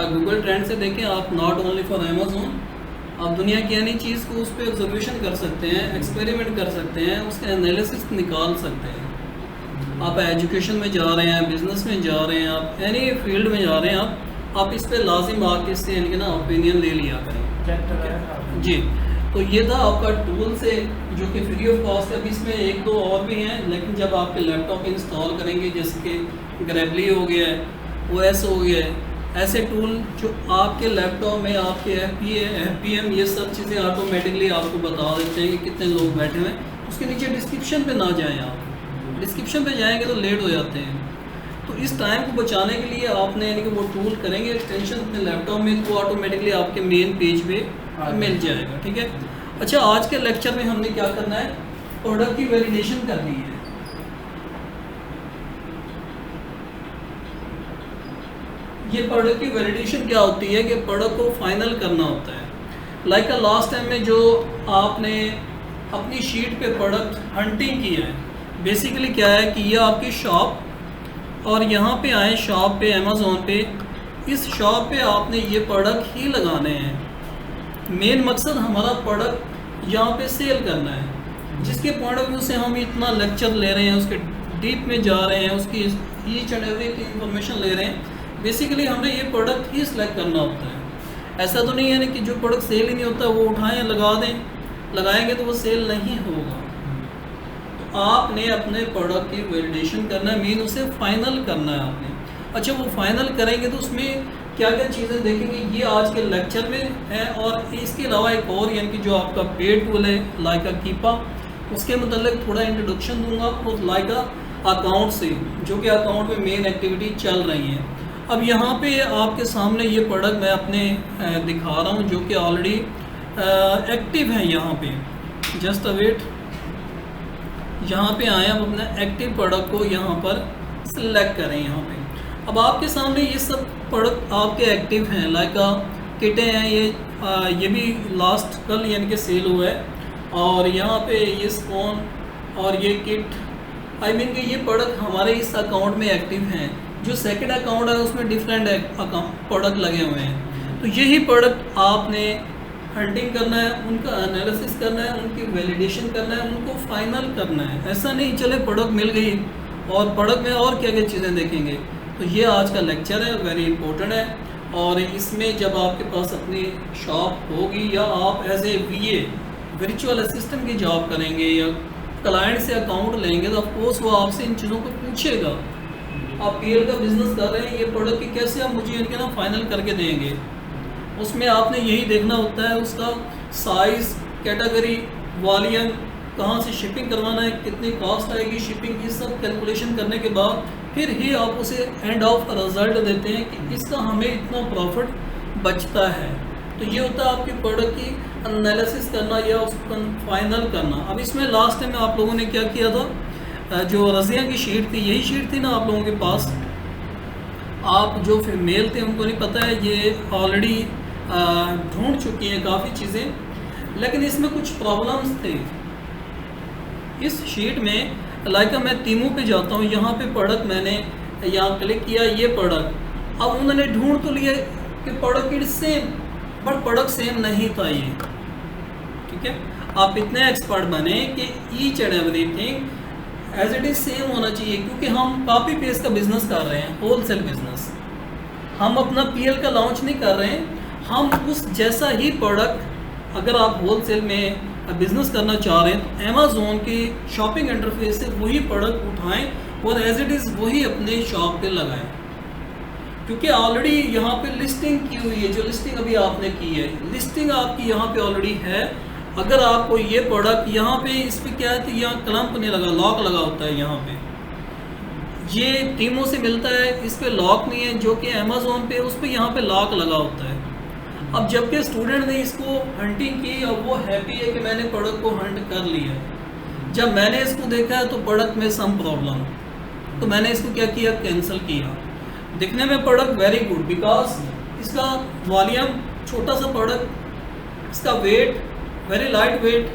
Google trend से देखें आप, नॉट ओनली फॉर अमेज़ोन, आप दुनिया की यानी चीज़ को उस पर ऑब्जर्वेशन कर सकते हैं, एक्सपेरिमेंट कर सकते हैं, उसका एनालिसिस निकाल सकते हैं। आप एजुकेशन में जा रहे हैं, बिजनेस में जा रहे हैं, आप एनी फील्ड में जा रहे हैं, आप इस पर लाजिम आके इससे यानी ना ओपिनियन ले लिया करें जी। तो ये था आपका टूल से जो कि फ्री ऑफ कॉस्ट है। अभी इसमें एक दो और भी हैं, लेकिन जब आपके लैपटॉप इंस्टॉल करेंगे, जैसे कि ग्रेबली हो गया है, OS हो गया है, ऐसे टूल जो आपके लैपटॉप में आपके FPM ये सब चीज़ें ऑटोमेटिकली आपको बता देते हैं कि कितने लोग बैठे हुए हैं। उसके नीचे डिस्क्रिप्शन पे ना जाएं, आप डिस्क्रिप्शन पे जाएंगे तो लेट हो जाते हैं। तो इस टाइम को बचाने के लिए आपने यानी कि वो टूल करेंगे एक्सटेंशन अपने लैपटॉप में, तो ऑटोमेटिकली आपके मेन पेज पे मिल जाएगा। ठीक है। अच्छा, आज के लेक्चर में हमने क्या करना है, प्रोडक्ट की वैलिडेशन करनी है। ये प्रोडक्ट की वैलिडेशन क्या होती है कि प्रोडक्ट को फाइनल करना होता है। लाइक लास्ट टाइम में जो आपने अपनी शीट पे प्रोडक्ट हंटिंग किया है, बेसिकली क्या है कि ये आपकी शॉप, और यहाँ पे आए शॉप पे, अमेज़ोन पे, इस शॉप पे आपने ये प्रोडक्ट ही लगाने हैं। मेन मकसद हमारा प्रोडक्ट यहाँ पे सेल करना है। जिसके पॉइंट ऑफ व्यू से हम इतना लेक्चर ले रहे हैं, उसके डीप में जा रहे हैं, उसकी ईच एंड एवरी इंफॉर्मेशन ले रहे हैं, बेसिकली हमने ये प्रोडक्ट ही सिलेक्ट करना होता है। ऐसा तो नहीं है ना कि जो प्रोडक्ट सेल ही नहीं होता वो उठाएं लगा दें, लगाएंगे तो वो सेल नहीं होगा। तो आपने अपने प्रोडक्ट की वैलिडेशन करना है, मीन उसे फाइनल करना है आपने। अच्छा, वो फाइनल करेंगे तो उसमें क्या क्या चीज़ें देखेंगे, ये आज के लेक्चर में है। और इसके अलावा एक और यानी कि जो आपका पेड टूल है लाइका कीपा, उसके मतलब थोड़ा इंट्रोडक्शन दूंगा उस लाइका अकाउंट से, जो कि अकाउंट में मेन एक्टिविटी चल रही है। अब यहाँ पे आपके सामने ये प्रोडक्ट मैं अपने दिखा रहा हूँ जो कि ऑलरेडी एक्टिव है। यहाँ पे जस्ट अ वेट, यहाँ पे आए, आप अपना एक्टिव प्रोडक्ट को यहाँ पर सिलेक्ट करें। यहाँ पे अब आपके सामने ये सब प्रोडक्ट आपके एक्टिव हैं, लाइक किटें हैं, ये भी लास्ट कल यानी कि सेल हुआ है। और यहाँ पे ये स्पोन और ये किट, आई मीन कि ये प्रोडक्ट हमारे इस अकाउंट में एक्टिव हैं। जो सेकंड अकाउंट है उसमें डिफरेंट प्रोडक्ट लगे हुए हैं। तो यही प्रोडक्ट आपने हंटिंग करना है, उनका एनालिसिस करना है, उनकी वैलिडेशन करना है, उनको फाइनल करना है। ऐसा नहीं चले प्रोडक्ट मिल गई और प्रोडक्ट में और क्या क्या चीज़ें देखेंगे। तो ये आज का लेक्चर है, वेरी इंपॉर्टेंट है। और इसमें जब आपके पास अपनी शॉप होगी या आप as a VA virtual assistant की जॉब करेंगे या क्लाइंट से अकाउंट लेंगे, तो ऑफकोर्स वो आपसे इन चीज़ों को पूछेगा। आप PL का बिजनेस कर रहे हैं, ये प्रोडक्ट की कैसे आप मुझे इनके ना फाइनल करके देंगे। उसमें आपने यही देखना होता है, उसका साइज़, कैटेगरी, वॉल्यूम, कहाँ से शिपिंग करवाना है, कितनी कॉस्ट आएगी शिपिंग की, सब कैलकुलेशन करने के बाद फिर ही आप उसे एंड ऑफ रिजल्ट देते हैं कि इसका हमें इतना प्रॉफिट बचता है। तो ये होता है आपकी प्रोडक्ट की एनालिसिस करना या उसको फाइनल करना। अब इसमें लास्ट टाइम आप लोगों ने क्या किया था, जो रज़िया की शीट थी, यही शीट थी ना आप लोगों के पास। आप जो फीमेल थे उनको नहीं पता है, ये ऑलरेडी ढूंढ चुकी हैं काफ़ी चीज़ें, लेकिन इसमें कुछ प्रॉब्लम्स थे इस शीट में। लाइक मैं तीमू पे जाता हूँ, यहाँ पे प्रोडक्ट मैंने यहाँ क्लिक किया, ये प्रोडक्ट, अब उन्होंने ढूंढ तो लिया कि product is same, but product same नहीं था ये। ठीक है, आप इतने एक्सपर्ट बने कि each and everything as it is same होना चाहिए, क्योंकि हम कॉपी पेस्ट का बिजनेस कर रहे हैं, होलसेल बिजनेस। हम अपना PL का लॉन्च नहीं कर रहे हैं, हम उस जैसा ही प्रोडक्ट, अगर आप होलसेल में बिज़नेस करना चाह रहे हैं तो अमेज़ोन की शॉपिंग इंटरफेस से वही प्रोडक्ट उठाएं और एज इट इज़ वही अपने शॉप पे लगाएं, क्योंकि ऑलरेडी यहाँ पे लिस्टिंग की हुई है। जो लिस्टिंग अभी आपने की है, लिस्टिंग आपकी यहाँ पे ऑलरेडी है। अगर आपको ये प्रोडक्ट यहाँ पे, इस पर क्या है तो यहाँ क्लम्प नहीं लगा, लॉक लगा होता है यहाँ पे, ये टीमों से मिलता है, इस पर लॉक नहीं है, जो कि अमेज़ोन पे उस पर यहाँ पे लॉक लगा होता है। अब जबकि स्टूडेंट ने इसको हंटिंग की और वो हैप्पी है कि मैंने प्रोडक्ट को हंट कर लिया, जब मैंने इसको देखा तो प्रोडक्ट में सम प्रॉब्लम, तो मैंने इसको क्या किया, कैंसिल किया। दिखने में प्रोडक्ट वेरी गुड, बिकॉज इसका वॉल्यूम छोटा सा प्रोडक्ट, इसका वेट वेरी लाइट वेट,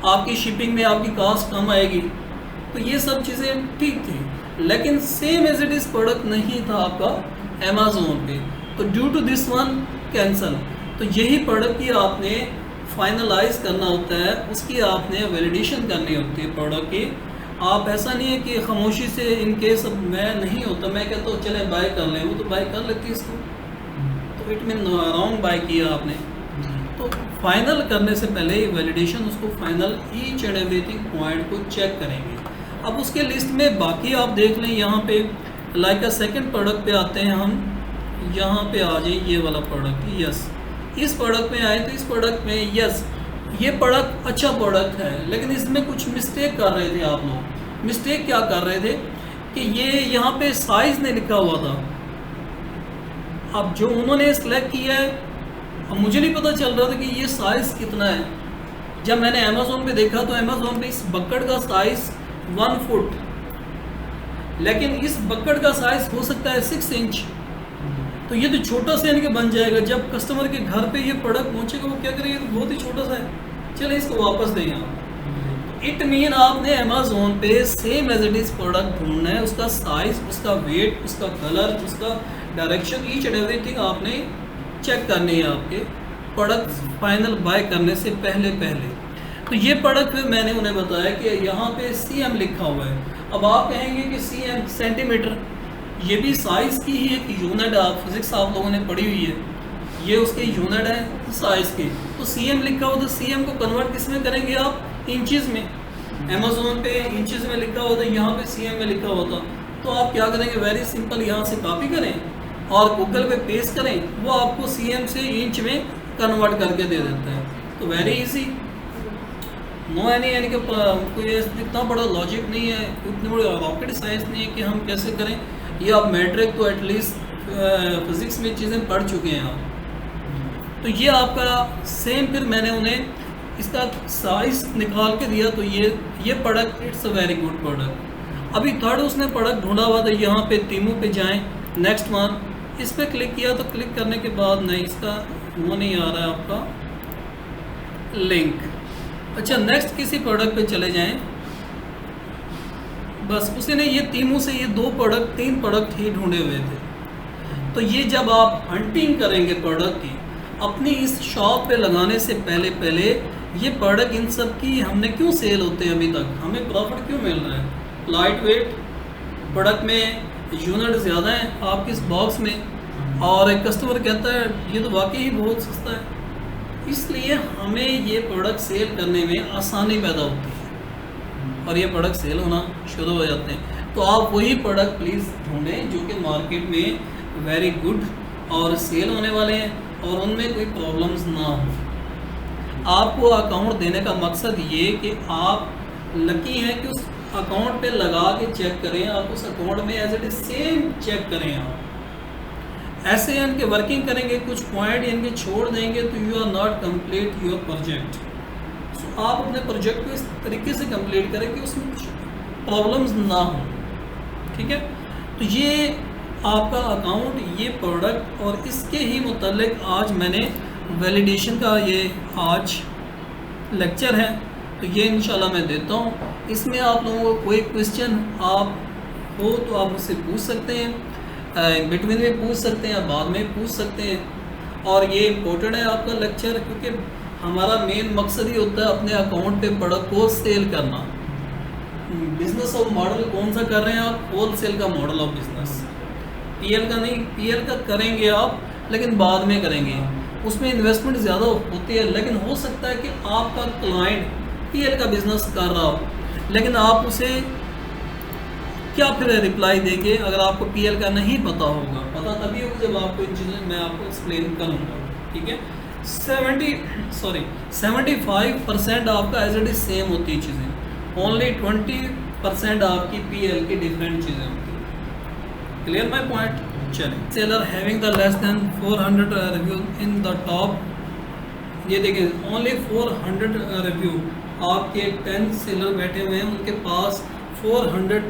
आपकी शिपिंग में आपकी कॉस्ट कम आएगी, तो ये सब चीज़ें ठीक थी। लेकिन same as it is product नहीं था आपका अमेज़ोन पे। तो due to this one cancel. तो यही प्रोडक्ट की आपने फाइनलाइज करना होता है, उसकी आपने वैलिडेशन करनी होती है प्रोडक्ट की। आप ऐसा नहीं है कि खामोशी से इन केस मैं नहीं होता, मैं कहता हूँ चले बाय कर लें, वो तो बाय कर लेती है इसको, तो इट मीन रॉन्ग बाय किया आपने। तो फाइनल करने से पहले वैलिडेशन उसको final each and everything point को चेक करेंगे। अब उसके लिस्ट में बाकी आप देख लें, यहाँ पे लाइक अ सेकेंड प्रोडक्ट पे आते हैं हम, यहाँ पे आ जाए ये वाला प्रोडक्ट, यस इस प्रोडक्ट में आए तो इस प्रोडक्ट में यस ये प्रोडक्ट अच्छा प्रोडक्ट है, लेकिन इसमें कुछ मिस्टेक कर रहे थे आप लोग। मिस्टेक क्या कर रहे थे कि ये यहाँ पे साइज़ नहीं लिखा हुआ था। अब जो उन्होंने सेलेक्ट किया है, अब मुझे नहीं पता चल रहा था कि ये साइज़ कितना है। जब मैंने अमेज़ोन पे देखा तो अमेज़ोन पे इस बकेट का साइज़ 1 फुट, लेकिन इस बकेट का साइज़ हो सकता है 6 इंच। तो ये तो छोटा सा इनके बन जाएगा। जब कस्टमर के घर पे ये प्रोडक्ट पहुंचेगा वो क्या करेगा, तो बहुत ही छोटा सा है, चले इसको वापस देंगे आप। इट मीन आपने अमेज़ोन पे same as it is product ढूंढना है, उसका साइज़, उसका वेट, उसका कलर, उसका डायरेक्शन, ईच एंड एवरीथिंग आपने चेक करनी है आपके प्रोडक्ट फाइनल बाय करने से पहले। तो ये प्रोडक्ट फिर मैंने उन्हें बताया कि यहाँ पे CM लिखा हुआ है। अब आप कहेंगे कि CM सेंटीमीटर, ये भी साइज़ की ही एक यूनिट है, आप फिजिक्स आप लोगों ने पढ़ी हुई है, ये उसके यूनिट है साइज़ के। तो CM लिखा हो तो CM को कन्वर्ट किस में करेंगे आप, इंचज़ में। अमेज़ोन पे इंचज़ में लिखा होता है, यहाँ पे CM में लिखा होता। तो आप क्या करेंगे, वेरी सिंपल, यहाँ से कॉपी करें और गूगल पे पेस्ट करें, वो आपको CM से इंच में कन्वर्ट करके दे देता है। तो वेरी इजी, नो यानी कि कोई इतना बड़ा लॉजिक नहीं है, इतनी बड़ी रॉकेट साइंस नहीं है कि हम कैसे करें। ये आप मैट्रिक तो एटलीस्ट फिज़िक्स में चीज़ें पढ़ चुके हैं आप। तो ये आपका सेम, फिर मैंने उन्हें इसका साइज़ निकाल के दिया। तो ये product it's a very good product. अभी थर्ड उसने प्रोडक्ट ढूंढा हुआ था, यहाँ पे तीमू पे जाएं, नेक्स्ट वन, इस पर क्लिक किया तो क्लिक करने के बाद नहीं, इसका वो नहीं आ रहा है आपका लिंक। अच्छा, नेक्स्ट किसी प्रोडक्ट पे चले जाएं, बस उसी ने ये तीमू से ये 3 प्रोडक्ट ही ढूंढे हुए थे। तो ये जब आप हंटिंग करेंगे प्रोडक्ट की अपनी इस शॉप पे लगाने से पहले ये प्रोडक्ट इन सब की हमने क्यों सेल होते हैं, अभी तक हमें प्रॉफिट क्यों मिल रहा है। लाइट वेट प्रोडक्ट में यूनिट ज़्यादा है आपके इस बॉक्स में, और एक कस्टमर कहता है ये तो वाकई ही बहुत सस्ता है, इसलिए हमें ये प्रोडक्ट सेल करने में आसानी पैदा होती है और ये प्रोडक्ट सेल होना शुरू हो जाते हैं। तो आप वही प्रोडक्ट प्लीज़ ढूंढें जो कि मार्केट में वेरी गुड और सेल होने वाले हैं और उनमें कोई प्रॉब्लम्स ना हो। आपको अकाउंट देने का मकसद ये कि आप लकी हैं कि उस अकाउंट पे लगा के चेक करें, आप उस अकाउंट में as it is same check करें। आप ऐसे इनके वर्किंग करेंगे, कुछ पॉइंट इनके छोड़ देंगे तो you are not complete your project. So आप अपने प्रोजेक्ट को इस तरीके से कंप्लीट करें कि उसमें कुछ प्रॉब्लम्स ना हो, ठीक है। तो ये आपका अकाउंट, ये प्रोडक्ट और इसके ही मुतल्लिक आज मैंने वैलिडेशन का ये आज लेक्चर है, तो ये इंशाल्लाह मैं देता हूँ। इसमें आप लोगों को कोई क्वेश्चन आप हो तो आप मुझसे पूछ सकते हैं, बिटवीन में पूछ सकते हैं, बाद में पूछ सकते हैं। और ये इम्पोर्टेंट है आपका लेक्चर, क्योंकि हमारा मेन मकसद ही होता है अपने अकाउंट पे प्रोडक्ट को सेल करना। बिजनेस ऑफ मॉडल कौन सा कर रहे हैं आप, होल सेल का मॉडल ऑफ बिजनेस, PL का नहीं। PL का करेंगे आप लेकिन बाद में करेंगे, उसमें इन्वेस्टमेंट ज़्यादा होती है, लेकिन हो सकता है कि आपका क्लाइंट PL का बिज़नेस कर रहा हो, लेकिन आप उसे क्या फिर रिप्लाई देंगे अगर आपको PL का नहीं पता होगा। पता तभी होगा जब आपको इन चीज़ें मैं आपको एक्सप्लेन करूँगा, ठीक है। 75% आपका एज इट इज सेम होती है चीज़ें, ओनली 20% आपकी PL की डिफरेंट चीज़ें होती हैं। Clear my point. चलें, seller having the less than 400 review in the top, ये देखिए ओनली 400 रिव्यू, आपके 10 सेलर बैठे हुए हैं, उनके पास 400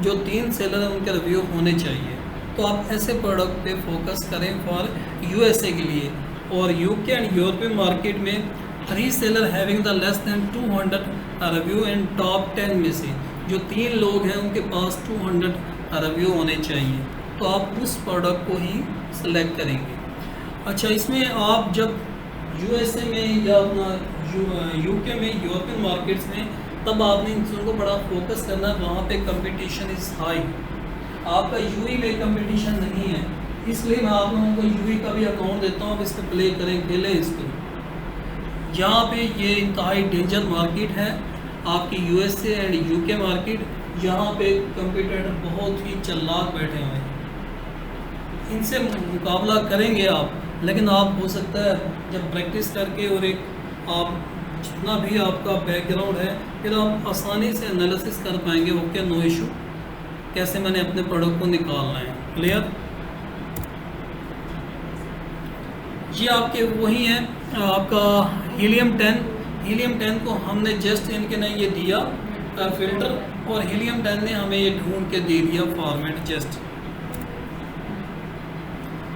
जो 3 सेलर हैं उनके रिव्यू होने चाहिए। तो आप ऐसे प्रोडक्ट पे फोकस करें फॉर USA के लिए। और UK एंड यूरोपियन मार्केट में 3 seller having the less than 200 review in top 10 में से जो 3 लोग हैं उनके पास 200 रिव्यू होने चाहिए। तो आप उस प्रोडक्ट को ही सेलेक्ट करेंगे। अच्छा, इसमें आप जब यूएसए में या अपना यूके में, यूरोपियन मार्केट्स में, तब आपने इन चीज़ों को बड़ा फोकस करना है। वहाँ पे कंपटीशन इज़ हाई, आपका यूई में कंपटीशन नहीं है, इसलिए मैं आप लोगों को यूई का भी अकाउंट देता हूँ। आप इस पर प्ले करें, खेलें इसको। यहाँ पे ये इंतहाई डेंजर मार्केट है आपकी यूएसए एंड यूके मार्केट। यहाँ पे कंपटीटर बहुत ही चालाक बैठे हुए हैं, इनसे मुकाबला करेंगे आप। लेकिन आप हो सकता है जब प्रैक्टिस करके और एक आप जितना भी आपका बैकग्राउंड है, फिर आप आसानी से एनालिसिस कर पाएंगे। ओके, नो इशू, कैसे मैंने अपने प्रोडक्ट को निकालना है। क्लियर? ये आपके वही हैं, आपका हीलियम 10। हीलियम 10 को हमने जस्ट इनके ने ये दिया फिल्टर, और हीलियम 10 ने हमें ये ढूंढ के दे दिया फॉर्मेट। जस्ट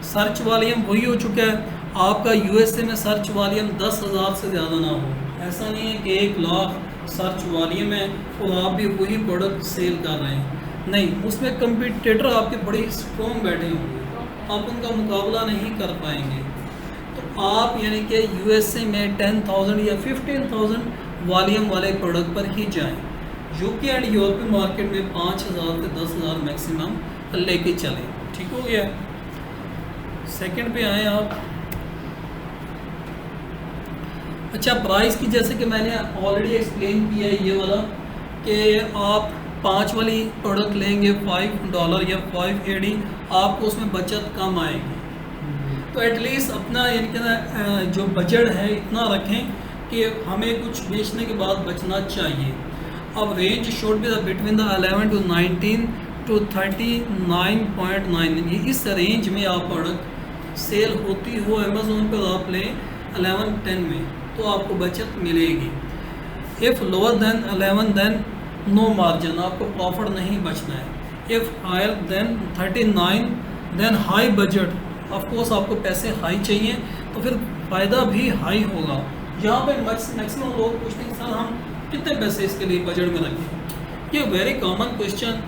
सर्च वॉल्यूम वही हो चुका है आपका। यूएसए में सर्च वॉल्यूम 10,000 से ज़्यादा ना हो। ऐसा नहीं है कि 1 लाख सर्च वॉल्यूम है और आप भी वही प्रोडक्ट सेल कर रहे हैं, नहीं। उसमें कंपटीटर आपके बड़े स्ट्रॉन्ग बैठे होंगे, आप उनका मुकाबला नहीं कर पाएंगे। तो आप यानी कि यूएसए में 10,000 या 15,000 वॉल्यूम वाले प्रोडक्ट पर ही जाएं। यूके एंड यूरोपियन मार्केट में 5,000 से 10,000 मैक्सिमम लेके चलें। ठीक हो गया? सेकंड पे आए आप। अच्छा, प्राइस की जैसे कि मैंने ऑलरेडी एक्सप्लेन किया है ये वाला, कि आप 5 वाली प्रोडक्ट लेंगे $5 या $5.80, आपको उसमें बचत कम आएगी। तो एटलीस्ट अपना यानी कि जो बजट है इतना रखें कि हमें कुछ बेचने के बाद बचना चाहिए। अब range should be between the 11 to 19 to 39.9, इस रेंज में आप प्रोडक्ट सेल होती हो अमेज़ोन पर, आप लें 11-10 में, तो आपको बचत मिलेगी। If lower than 11 then no margin, आपको प्रॉफिट नहीं बचना है। If higher than 39 then high budget, of course आपको पैसे हाई चाहिए तो फिर फ़ायदा भी हाई होगा। यहाँ पे मैक्सिमम लोग पूछते हैं सर हम कितने पैसे इसके लिए बजट में रखें। ये वेरी कॉमन क्वेश्चन।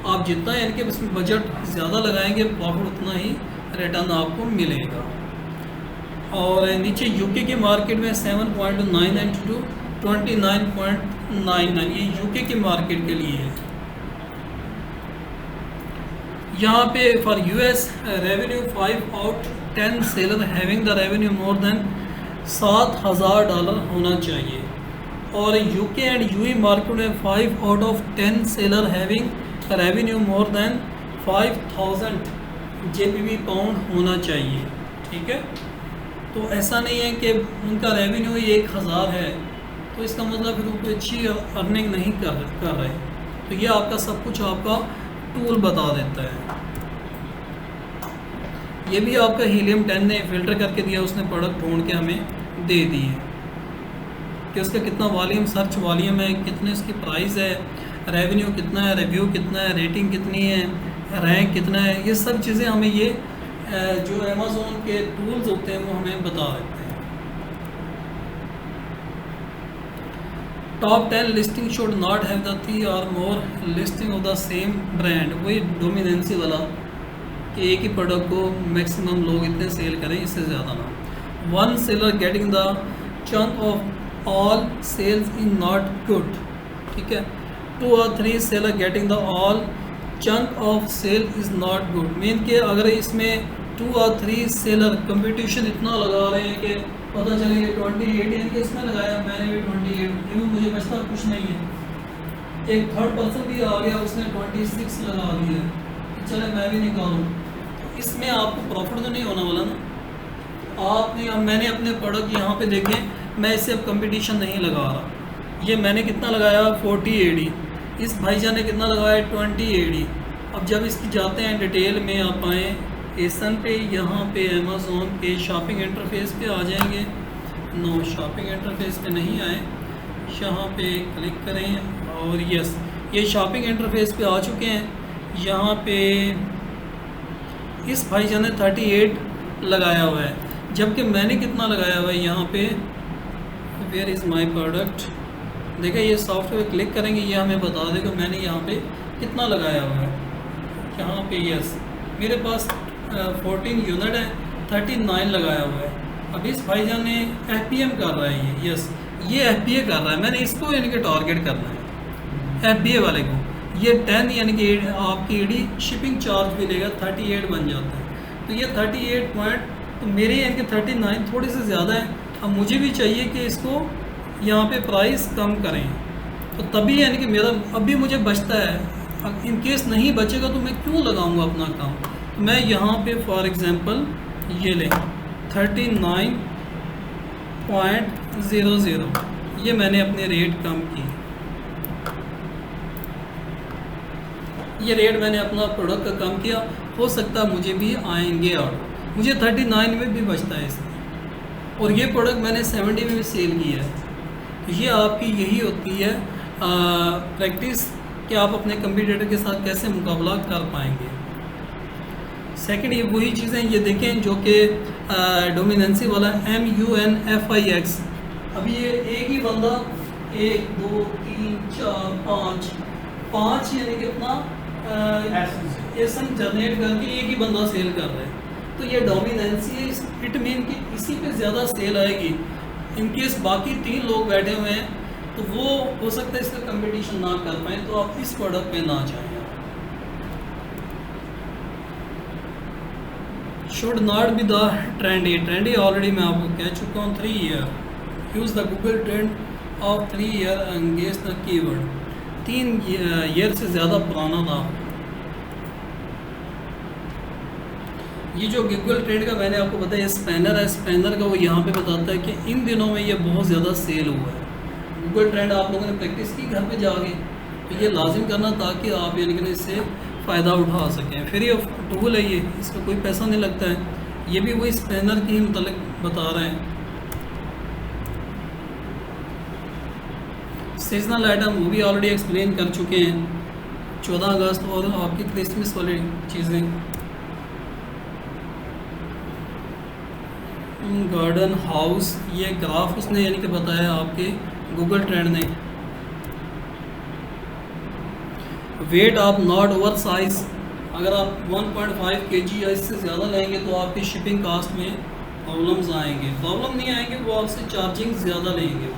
आप जितना यानी कि इसमें बजट ज़्यादा लगाएंगे प्रॉफिट उतना ही रिटर्न आपको मिलेगा। और नीचे यूके की मार्केट में 7.9 टू 29.99, ये यूके की मार्केट के लिए है। यहाँ पे for US revenue 5 out 10 seller having the revenue more than $7,000 होना चाहिए। और यूके एंड यूई मार्केट में 5 out of 10 seller having revenue more than 5,000 JPB pound होना चाहिए। ठीक है? तो ऐसा नहीं है कि उनका रेवेन्यू ही 1,000 है तो इसका मतलब फिर वो कोई अच्छी अर्निंग नहीं कर रहे। तो ये आपका सब कुछ आपका टूल बता देता है। ये भी आपका हीलियम 10 ने फ़िल्टर करके दिया, उसने प्रोडक्ट ढूंढ के हमें दे दिए कि उसका कितना वॉल्यूम, सर्च वॉल्यूम है, कितने उसकी प्राइस है, रेवेन्यू कितना है, रिव्यू कितना है, रेटिंग कितनी है, रैंक कितना है। ये सब चीज़ें हमें ये जो अमेज़ोन के टूल्स होते हैं वो हमें बता देते हैं। Top 10 listing should not have the 3 और more listing of the same brand, वही डोमिनेंसी वाला कि एक ही प्रोडक्ट को मैक्सिमम लोग इतने सेल करें, इससे ज़्यादा ना। 1 seller getting the chunk of all sales is not good. ठीक है? 2 और 3 seller getting the all chunk of sale is not good. Mean कि अगर इसमें 2 और 3 सेलर कंपटीशन इतना लगा रहे हैं कि पता चले कि 28 यानी कि इसमें लगाया मैंने भी 28, क्योंकि मुझे बचता कुछ नहीं है। एक थर्ड पर्सन भी आ गया, उसने 26 लगा दिया, चले मैं भी निकालूँ, तो इसमें आपको प्रॉफिट तो नहीं होने वाला ना। आपने अब मैंने अपने प्रोडक्ट यहाँ पे देखें, मैं इससे अब कंपटीशन नहीं लगा रहा। ये मैंने कितना लगाया 4080, इस भाईजान ने कितना लगाया 2080। अब जब इसकी जाते हैं डिटेल में आप आएँ एसन पे, यहाँ पे अमेज़ोन के शॉपिंग इंटरफेस पे आ जाएंगे। नो, शॉपिंग इंटरफेस पे नहीं आए, यहाँ पे क्लिक करें और यस, ये शॉपिंग इंटरफेस पे आ चुके हैं। यहाँ पे इस भाईजान ने 38 लगाया हुआ है, जबकि मैंने कितना लगाया हुआ है यहाँ पे, वेयर इज़ माई प्रोडक्ट। देखिए ये सॉफ्टवेयर क्लिक करेंगे, ये हमें बता देगा मैंने यहाँ पे कितना लगाया हुआ है। यहाँ पे यस, मेरे पास 14 यूनिट है, 39 लगाया हुआ है। अब इस भाईजान ने FPM कर रहा है, यस ये FBA कर रहा है, मैंने इसको यानी कि टारगेट करना है FBA वाले को। ये 10 यानी कि आपकी ईडी शिपिंग चार्ज भी लेगा, 38 बन जाता है। तो ये 38 पॉइंट, तो मेरे यानी कि 39 थोड़ी सी ज़्यादा है। अब मुझे भी चाहिए कि इसको यहाँ पे प्राइस कम करें, तो तभी यानी कि मेरा अभी मुझे बचता है। इन केस नहीं बचेगा तो मैं क्यों लगाऊंगा अपना काम। तो मैं यहाँ पे फॉर एग्ज़ाम्पल ये लें 39.00, ये मैंने अपने रेट कम की, ये रेट मैंने अपना प्रोडक्ट का कम किया। हो सकता है मुझे भी आएंगे ऑर्डर, मुझे 39 में भी बचता है इसमें, और ये प्रोडक्ट मैंने 70 में भी सेल किया है। तो ये आपकी यही होती है प्रैक्टिस कि आप अपने कंपटीटर के साथ कैसे मुकाबला कर पाएंगे। सेकंड ये वही चीज़ें ये देखें जो कि डोमिनेंसी वाला MUNFIX। अभी ये एक ही बंदा 1 2 3 4 5 यानी कि अपना एसन जनरेट करके एक ही बंदा सेल कर रहा है। तो ये डोमिनेंसी है, इट मीन कि इसी पे ज़्यादा सेल आएगी। इनकेस बाकी 3 लोग बैठे हुए हैं तो वो हो सकता है इसका कंपटीशन ना कर पाए, तो आप इस प्रोडक्ट पे ना जाएं। Should not be the trendy, trendy already मैं आपको कह चुका हूँ। 3 year use the Google trend of 3 year engage the keyword, 3 year से ज़्यादा पुराना था। ये जो गूगल ट्रेंड का मैंने आपको बताया स्पैनर है, स्पैनर का वो यहाँ पे बताता है कि इन दिनों में ये बहुत ज़्यादा सेल हुआ है। गूगल ट्रेंड आप लोगों ने प्रैक्टिस की घर पे जाके, तो ये लाजिम करना ताकि आप यानी कि इससे फ़ायदा उठा सकें। फिर ये टूल है, ये इसका कोई पैसा नहीं लगता है। ये भी वही स्पैनर के ही मतलब बता रहे हैं। सीजनल आइटम वो भी ऑलरेडी एक्सप्लेन कर चुके हैं, 14 अगस्त और आपकी क्रिसमस वाली चीज़ें। गार्डन हाउस, ये ग्राफ उसने यानी कि बताया आपके गूगल ट्रेंड ने। वेट आप नॉट ओवर साइज, अगर आप 1.5 kg या इससे ज़्यादा लेंगे तो आपकी शिपिंग कास्ट में प्रॉब्लम्स आएंगे। प्रॉब्लम नहीं आएंगे, वो आपसे चार्जिंग ज़्यादा लेंगे,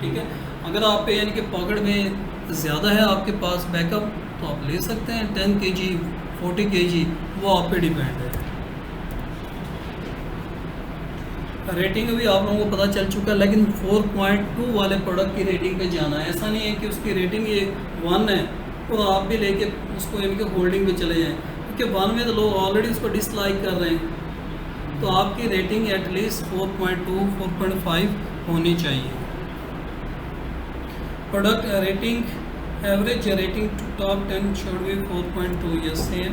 ठीक है। अगर आप पे यानी कि पॉकेट में ज़्यादा है आपके पास बैकअप, तो आप ले सकते हैं 10 kg 40 kg, वो आप पे डिपेंड है। रेटिंग भी आप लोगों को पता चल चुका है, लेकिन 4.2 वाले प्रोडक्ट की रेटिंग पे जाना है। ऐसा नहीं है कि उसकी रेटिंग ये 1 है और आप भी लेके उसको यानी कि होल्डिंग पे चले जाएं, क्योंकि 1 में तो लोग ऑलरेडी उसको डिसलाइक कर रहे हैं। तो आपकी रेटिंग एटलीस्ट 4.2 4.5 होनी चाहिए। Product rating, average rating top 10 should be 4.2, yes same.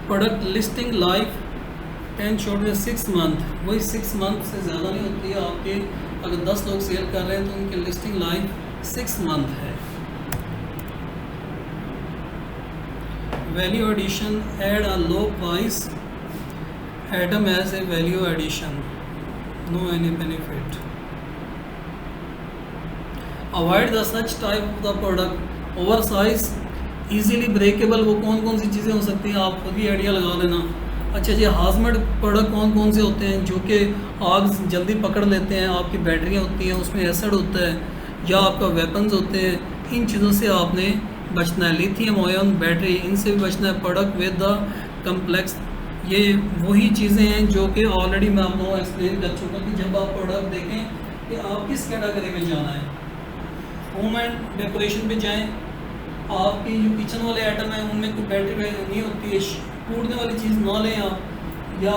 Product listing life 10 should be 6 month, वही 6 मंथ से ज़्यादा नहीं होती है। आपके अगर 10 लोग सेल कर रहे हैं तो उनकी लिस्टिंग लाइफ 6 मंथ है। Value addition, add a low price item as a value addition, no any benefit. Avoid the such type of the product, over size, easily breakable, वो कौन कौन सी चीज़ें हो सकती हैं आप खुद ही आइडिया लगा लेना। अच्छा जी, हाजमेड प्रोडक्ट कौन कौन से होते हैं जो कि आग जल्दी पकड़ लेते हैं, आपकी बैटरियाँ होती हैं उसमें एसिड होता है, या आपका वेपन्स होते हैं। इन चीज़ों से आपने बचना है। लिथियम आयन बैटरी, इनसे भी बचना है। प्रोडक्ट विद द कम्प्लेक्स, ये वही चीज़ें हैं जो कि ऑलरेडी मैं आप लोगों को एक्सप्लेन कर चुका हूँ कि जब आप प्रोडक्ट देखें कि आप किस कैटेगरी में जाना है। होम एंड डेकोरेशन पे जाएँ, आपकी जो किचन वाले आइटम हैं उनमें कोई बैटरी नहीं होती है, टूटने वाली चीज़ ना लें आप। या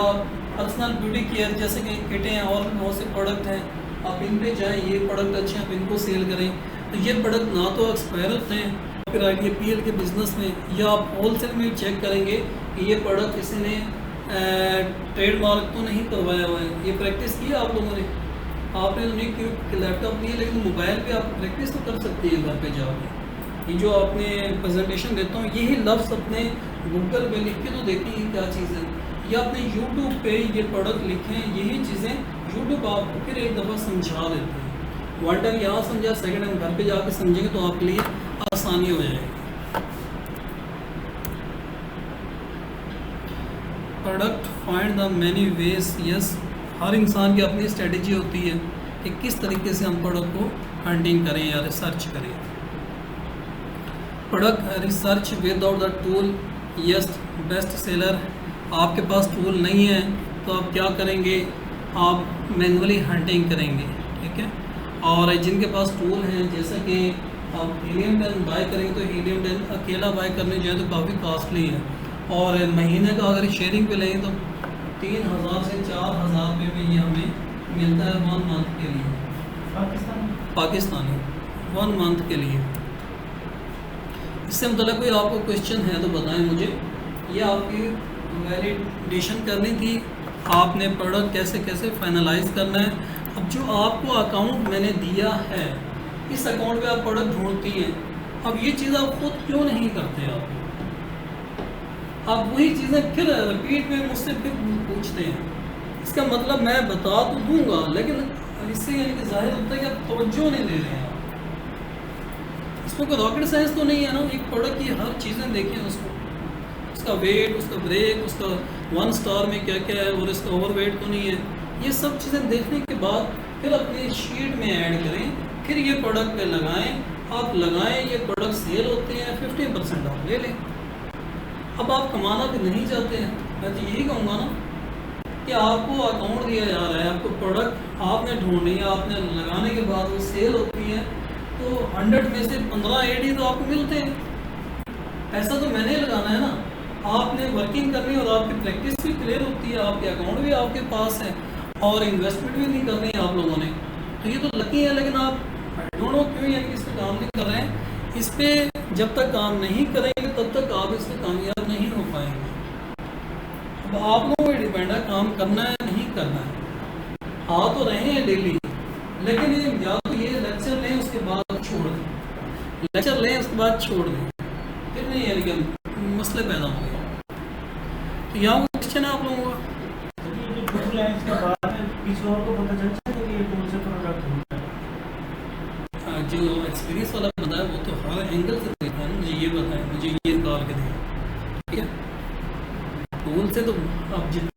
पर्सनल ब्यूटी केयर जैसे कि किटें हैं और भी बहुत से प्रोडक्ट हैं, आप इन पे जाएँ, ये प्रोडक्ट अच्छे हैं, आप इनको सेल करें। तो ये प्रोडक्ट ना तो एक्सपायर होते हैं, फिर आगे PL के बिज़नेस में, या आप होलसेल में चेक करेंगे कि ये प्रोडक्ट किसी ने ट्रेडमार्क तो नहीं करवाया हुआ है। ये प्रैक्टिस की आप लोगों ने, आपने तो नहीं क्योंकि लैपटॉप नहीं है, लेकिन मोबाइल पे आप प्रैक्टिस तो कर सकते हैं घर पे जाके। ये जो आपने प्रेजेंटेशन देता हूँ, यही लफ्ज़ अपने गूगल पे लिख के तो देखिए क्या चीज़ है, या अपने यूट्यूब पे ये प्रोडक्ट लिखें, यही चीज़ें यूट्यूब आपको फिर एक दफ़ा समझा देते हैं। वन टाइम यहाँ समझा, सेकेंड टाइम घर पे जाके समझेंगे तो आपके लिए आसानी हो जाएगी। Product find the many ways, yes, हर इंसान की अपनी स्ट्रेटजी होती है कि किस तरीके से हम प्रोडक्ट को हंटिंग करें या रिसर्च करें। Product research without the tool, yes, best seller. आपके पास टूल नहीं है तो आप क्या करेंगे, आप मैनुअली हंटिंग करेंगे, ठीक है। और जिनके पास टूल हैं, जैसे कि आप हीलियम 10 बाय करेंगे तो हीलियम 10 अकेला बाय करने जाए तो काफ़ी कॉस्टली है, और महीने का अगर शेयरिंग पे लें तो 3000 से 4000 रुपये में ये हमें मिलता है 1 मंथ के लिए, पाकिस्तानी 1 मंथ के लिए। इससे मतलब कोई आपको क्वेश्चन है तो बताएं मुझे। ये आपकी वैलिडेशन करनी थी, आपने प्रोडक्ट कैसे कैसे फाइनलाइज करना है। अब जो आपको अकाउंट मैंने दिया है, इस अकाउंट पे आप प्रोडक्ट ढूंढती हैं, अब ये चीज़ आप खुद क्यों नहीं करते? आप वही चीज़ें फिर रिपीट में मुझसे फिर पूछते हैं। इसका मतलब मैं बता तो दूंगा, लेकिन इससे यानी कि जाहिर होता है कि आप तवज्जो नहीं दे रहे हैं। इसमें कोई रॉकेट साइंस तो नहीं है ना। एक प्रोडक्ट की हर चीज़ें देखें, उसका वेट, उसका ब्रेक, उसका 1 स्टार में क्या क्या है और इसका ओवर वेट तो नहीं है। ये सब चीज़ें देखने के बाद फिर अपनी शीट में ऐड करें, फिर ये प्रोडक्ट पे लगाएं। आप लगाएं, ये प्रोडक्ट सेल होते हैं, 50% आप ले लें। अब आप कमाना भी नहीं चाहते हैं, मैं तो यही कहूँगा ना कि आपको अकाउंट दिया जा रहा है, आपको प्रोडक्ट आपने ढूंढनी है, आपने लगाने के बाद वो सेल होती है, तो 100 में से 15 AD तो आपको मिलते हैं। पैसा तो मैंने लगाना है ना, आपने वर्किंग करनी है और आपकी प्रैक्टिस भी क्लियर होती है, आपके अकाउंट भी आपके पास है और इन्वेस्टमेंट भी नहीं करनी है आप लोगों ने। तो ये तो लकी है, लेकिन आप आई डोंट नो क्यों यानी इस पर काम नहीं कर रहे हैं। इस पर जब तक काम नहीं करेंगे तब तक आप इस पर कामयाब नहीं हो पाएंगे। अब आप लोगों पर डिपेंड है काम करना है नहीं करना है। आ तो रहे हैं डेली, लेकिन ये या तो ये लेक्चर लें उसके बाद छोड़ दें, लेक्चर लें उसके बाद छोड़ दें, फिर नहीं यानी कि मसले पैदा होंगे। तो यहाँ क्वेश्चन है आप लोगों का, जो एक्सपीरियंस वाला बताया वो तो हर एंगल से देखा है, मुझे ये बताएं, मुझे ये निकाल के दें, ठीक है। टूल से तो आप जितना